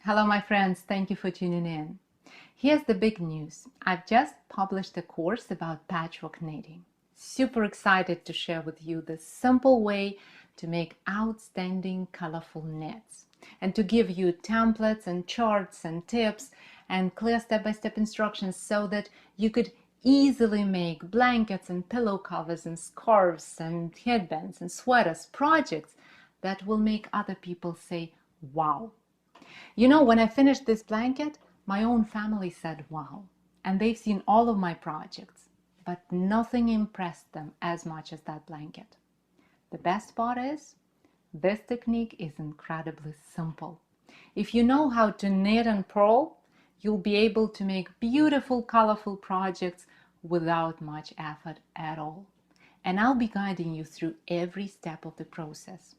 Hello my friends, thank you for tuning in. Here's the big news. I've just published a course about patchwork knitting. Super excited to share with you the simple way to make outstanding colorful knits and to give you templates and charts and tips and clear step-by-step instructions so that you could easily make blankets and pillow covers and scarves and headbands and sweaters, projects that will make other people say, wow. You know, when I finished this blanket, my own family said, wow, and they've seen all of my projects, but nothing impressed them as much as that blanket. The best part is, this technique is incredibly simple. If you know how to knit and purl, you'll be able to make beautiful, colorful projects without much effort at all. And I'll be guiding you through every step of the process.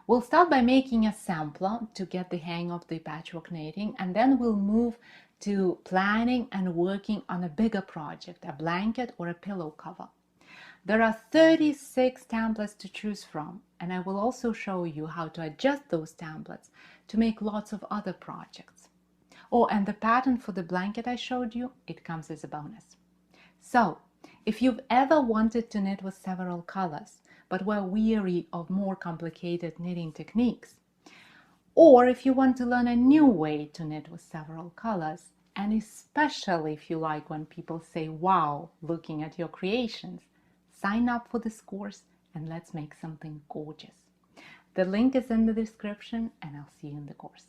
We'll start by making a sampler to get the hang of the patchwork knitting, and then we'll move to planning and working on a bigger project, a blanket or a pillow cover. There are 36 templates to choose from, and I will also show you how to adjust those templates to make lots of other projects. Oh, and the pattern for the blanket I showed you, it comes as a bonus. So, if you've ever wanted to knit with several colors, but were weary of more complicated knitting techniques, or if you want to learn a new way to knit with several colors, and especially if you like when people say wow looking at your creations, sign up for this course and let's make something gorgeous. The link is in the description, and I'll see you in the course.